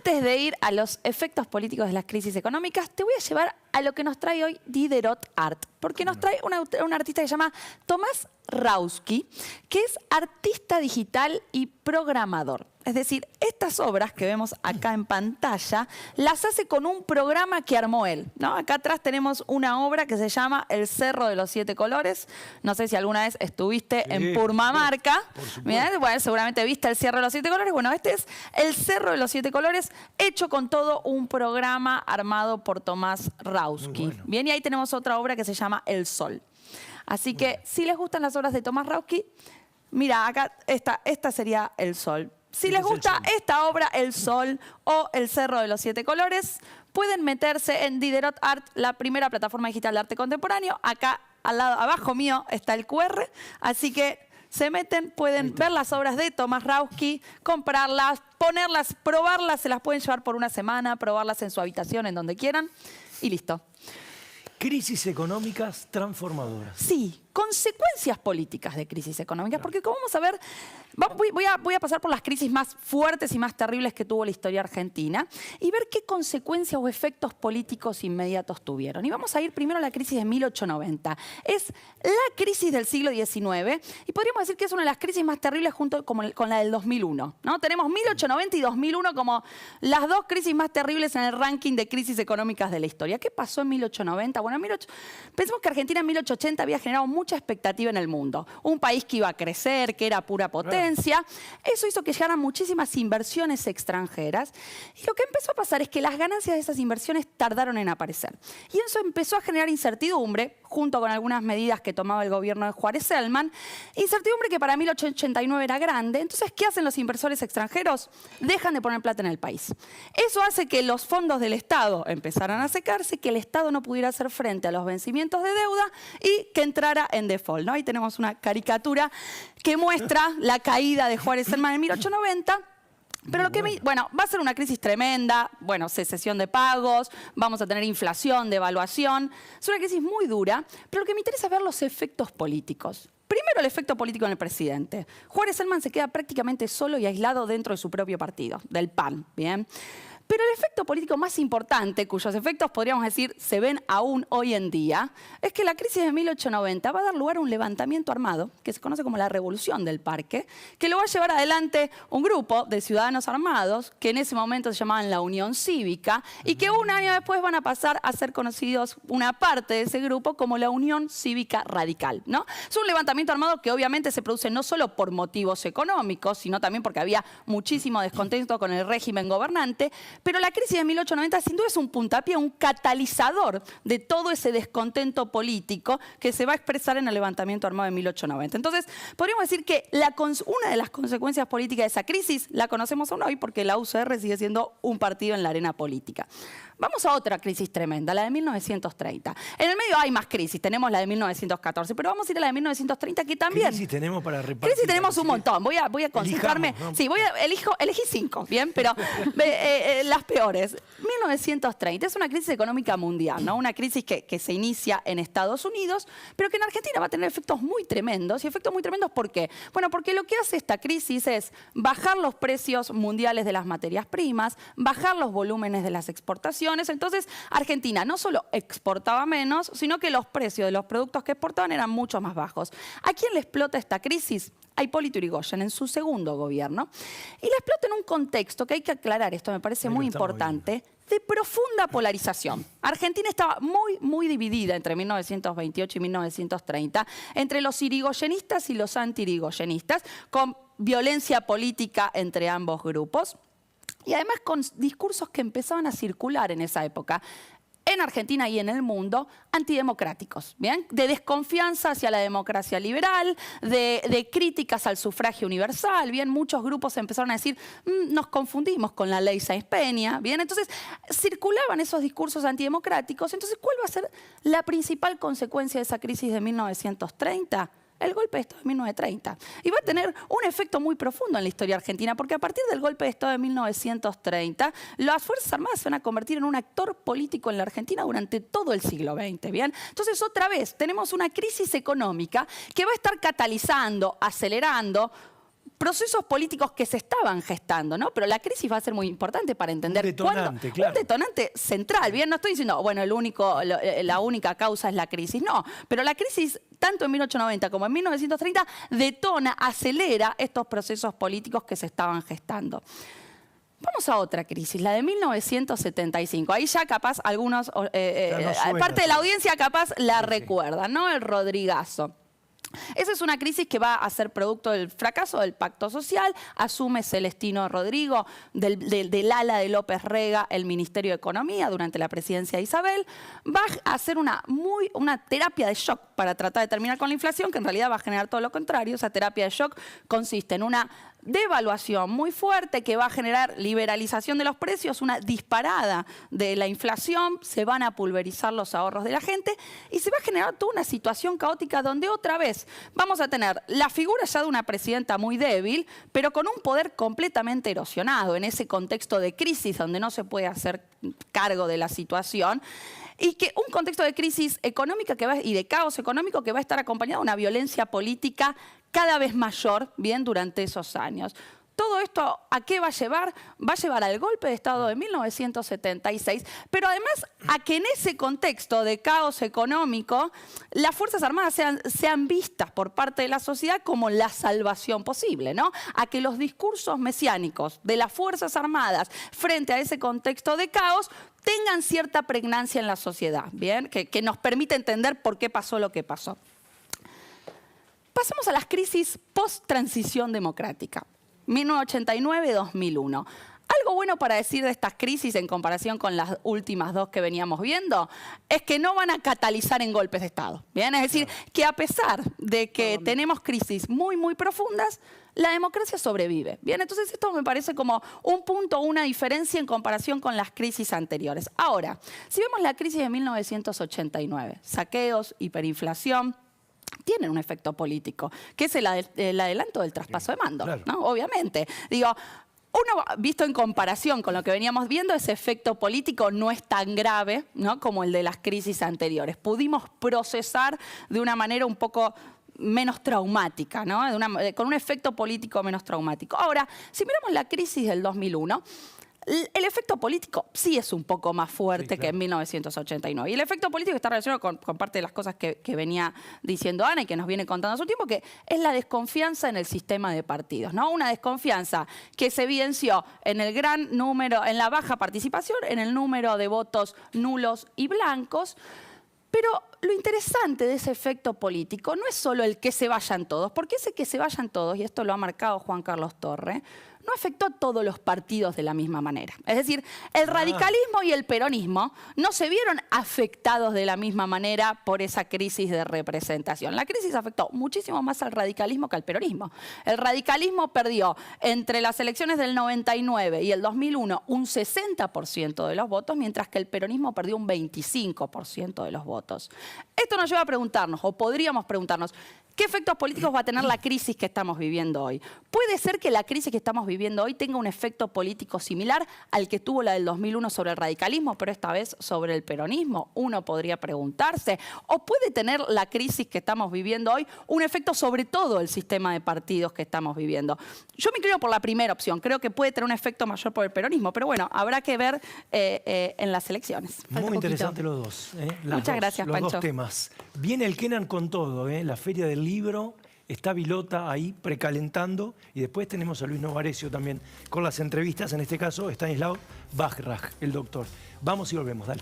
antes de ir a los efectos políticos de las crisis económicas, te voy a llevar a lo que nos trae hoy Diderot Art, porque nos trae un artista que se llama Tomás Rawski, que es artista digital y programador. Es decir, estas obras que vemos acá en pantalla las hace con un programa que armó él, ¿no? Acá atrás tenemos una obra que se llama El Cerro de los Siete Colores. No sé si alguna vez estuviste en Purmamarca. Mirá, bueno, seguramente viste El Cerro de los Siete Colores. Bueno, este es El Cerro de los Siete Colores, hecho con todo un programa armado por Tomás Rawski. Bueno. Bien, y ahí tenemos otra obra que se llama El Sol. Así que, si les gustan las obras de Tomás Rawski, mira, acá esta sería El Sol. Si les gusta esta obra, El Sol o El Cerro de los Siete Colores, pueden meterse en Diderot Art, la primera plataforma digital de arte contemporáneo. Acá, al lado, abajo mío, está el QR. Así que se meten, pueden ver las obras de Tomás Rawski, comprarlas, ponerlas, probarlas. Se las pueden llevar por una semana, probarlas en su habitación, en donde quieran. Y listo. Crisis económicas transformadoras. Sí, consecuencias políticas de crisis económicas, porque como vamos a ver, voy a pasar por las crisis más fuertes y más terribles que tuvo la historia argentina y ver qué consecuencias o efectos políticos inmediatos tuvieron. Y vamos a ir primero a la crisis de 1890. Es la crisis del siglo XIX y podríamos decir que es una de las crisis más terribles junto con la del 2001, ¿no? Tenemos 1890 y 2001 como las dos crisis más terribles en el ranking de crisis económicas de la historia. ¿Qué pasó en 1890? Bueno, pensemos que Argentina en 1880 había generado mucha expectativa en el mundo. Un país que iba a crecer, que era pura potencia. Eso hizo que llegaran muchísimas inversiones extranjeras. Y lo que empezó a pasar es que las ganancias de esas inversiones tardaron en aparecer. Y eso empezó a generar incertidumbre, junto con algunas medidas que tomaba el gobierno de Juárez Celman. Incertidumbre que para 1889 era grande. Entonces, ¿qué hacen los inversores extranjeros? Dejan de poner plata en el país. Eso hace que los fondos del Estado empezaran a secarse, que el Estado no pudiera hacer frente a los vencimientos de deuda y que entrara en default, ¿no? Ahí tenemos una caricatura que muestra la caída de Juárez Celman en 1890. Pero bueno, va a ser una crisis tremenda, bueno, secesión de pagos, vamos a tener inflación, devaluación. Es una crisis muy dura, pero lo que me interesa es ver los efectos políticos. Primero, el efecto político en el presidente. Juárez Celman se queda prácticamente solo y aislado dentro de su propio partido, del PAN, ¿bien? Pero el efecto político más importante, cuyos efectos podríamos decir se ven aún hoy en día, es que la crisis de 1890 va a dar lugar a un levantamiento armado, que se conoce como la Revolución del Parque, que lo va a llevar adelante un grupo de ciudadanos armados, que en ese momento se llamaban la Unión Cívica, y que un año después van a pasar a ser conocidos una parte de ese grupo como la Unión Cívica Radical, ¿no? Es un levantamiento armado que obviamente se produce no solo por motivos económicos, sino también porque había muchísimo descontento con el régimen gobernante. Pero la crisis de 1890 sin duda es un puntapié, un catalizador de todo ese descontento político que se va a expresar en el levantamiento armado de 1890. Entonces, podríamos decir que una de las consecuencias políticas de esa crisis la conocemos aún hoy porque la UCR sigue siendo un partido en la arena política. Vamos a otra crisis tremenda, la de 1930. En el medio hay más crisis, tenemos la de 1914, pero vamos a ir a la de 1930 que también... ¿Crisis tenemos para repartir? Crisis tenemos un montón, voy a concentrarme... ¿No? Sí, elegí 5, ¿bien? Pero las peores. 1930 es una crisis económica mundial, ¿no? Una crisis que se inicia en Estados Unidos, pero que en Argentina va a tener efectos muy tremendos. ¿Y efectos muy tremendos por qué? Bueno, porque lo que hace esta crisis es bajar los precios mundiales de las materias primas, bajar los volúmenes de las exportaciones. Entonces, Argentina no solo exportaba menos, sino que los precios de los productos que exportaban eran mucho más bajos. ¿A quién le explota esta crisis? A Hipólito Yrigoyen en su segundo gobierno. Y la explota en un contexto que hay que aclarar, esto me parece muy importante, de profunda polarización. Argentina estaba muy dividida entre 1928 y 1930, entre los irigoyenistas y los anti-irigoyenistas, con violencia política entre ambos grupos. Y además con discursos que empezaban a circular en esa época, en Argentina y en el mundo, antidemocráticos, ¿bien? De desconfianza hacia la democracia liberal, de críticas al sufragio universal, ¿bien? Muchos grupos empezaron a decir, nos confundimos con la ley Sáenz-Peña, ¿bien? Entonces, circulaban esos discursos antidemocráticos. Entonces, ¿cuál va a ser la principal consecuencia de esa crisis de 1930? El golpe de Estado de 1930. Y va a tener un efecto muy profundo en la historia argentina, porque a partir del golpe de Estado de 1930, las Fuerzas Armadas se van a convertir en un actor político en la Argentina durante todo el siglo XX, ¿bien? Entonces, otra vez, tenemos una crisis económica que va a estar catalizando, acelerando, procesos políticos que se estaban gestando, ¿no? Pero la crisis va a ser muy importante para entender Un detonante, claro. Un detonante central. Bien, no estoy diciendo, bueno, la única causa es la crisis. No, pero la crisis, tanto en 1890 como en 1930, detona, acelera estos procesos políticos que se estaban gestando. Vamos a otra crisis, la de 1975. Ahí ya capaz algunos, parte de la audiencia capaz la recuerdan, ¿no? El Rodrigazo. Esa es una crisis que va a ser producto del fracaso del pacto social. Asume Celestino Rodrigo del ala de López Rega el Ministerio de Economía durante la presidencia de Isabel. Va a hacer una terapia de shock para tratar de terminar con la inflación, que en realidad va a generar todo lo contrario. Esa terapia de shock consiste en una devaluación muy fuerte que va a generar liberalización de los precios, una disparada de la inflación, se van a pulverizar los ahorros de la gente y se va a generar toda una situación caótica donde otra vez vamos a tener la figura ya de una presidenta muy débil, pero con un poder completamente erosionado en ese contexto de crisis donde no se puede hacer cargo de la situación. Y que un contexto de crisis económica y de caos económico que va a estar acompañado de una violencia política cada vez mayor, bien, durante esos años. Todo esto, ¿a qué va a llevar? Va a llevar al golpe de Estado de 1976, pero además a que en ese contexto de caos económico las Fuerzas Armadas sean vistas por parte de la sociedad como la salvación posible, ¿no? A que los discursos mesiánicos de las Fuerzas Armadas frente a ese contexto de caos tengan cierta pregnancia en la sociedad, ¿bien? Que nos permite entender por qué pasó lo que pasó. Pasemos a las crisis post-transición democrática. 1989-2001. Algo bueno para decir de estas crisis en comparación con las últimas dos que veníamos viendo es que no van a catalizar en golpes de Estado. ¿Bien? Es decir, que a pesar de que tenemos crisis muy, muy profundas, la democracia sobrevive. Bien, entonces esto me parece como un punto, una diferencia en comparación con las crisis anteriores. Ahora, si vemos la crisis de 1989, saqueos, hiperinflación, tienen un efecto político, que es el adelanto del traspaso de mando, claro, ¿no? Obviamente. Digo, uno, visto en comparación con lo que veníamos viendo, ese efecto político no es tan grave, ¿no?, como el de las crisis anteriores. Pudimos procesar de una manera un poco menos traumática, ¿no? Con un efecto político menos traumático. Ahora, si miramos la crisis del 2001, el efecto político sí es un poco más fuerte, sí, claro, que en 1989. Y el efecto político está relacionado con parte de las cosas que venía diciendo Ana y que nos viene contando hace un tiempo, que es la desconfianza en el sistema de partidos, ¿no? Una desconfianza que se evidenció en el gran número, en la baja participación, en el número de votos nulos y blancos. Pero lo interesante de ese efecto político no es solo el que se vayan todos, porque ese que se vayan todos, y esto lo ha marcado Juan Carlos Torre, no afectó a todos los partidos de la misma manera. Es decir, el radicalismo y el peronismo no se vieron afectados de la misma manera por esa crisis de representación. La crisis afectó muchísimo más al radicalismo que al peronismo. El radicalismo perdió entre las elecciones del 99 y el 2001 un 60% de los votos, mientras que el peronismo perdió un 25% de los votos. Esto nos lleva a preguntarnos, o podríamos preguntarnos, ¿qué efectos políticos va a tener la crisis que estamos viviendo hoy? ¿Puede ser que la crisis que estamos viviendo hoy tenga un efecto político similar al que tuvo la del 2001 sobre el radicalismo, pero esta vez sobre el peronismo? Uno podría preguntarse. ¿O puede tener la crisis que estamos viviendo hoy un efecto sobre todo el sistema de partidos que estamos viviendo? Yo me inclino por la primera opción. Creo que puede tener un efecto mayor por el peronismo, pero bueno, habrá que ver en las elecciones. Muy interesantes los dos. Muchas gracias, Pancho. Los dos temas. Viene el Kenan con todo, la Feria del Libro, está Vilota ahí precalentando y después tenemos a Luis Novarecio también con las entrevistas, en este caso Stanislav Bajraj, el doctor. Vamos y volvemos, dale.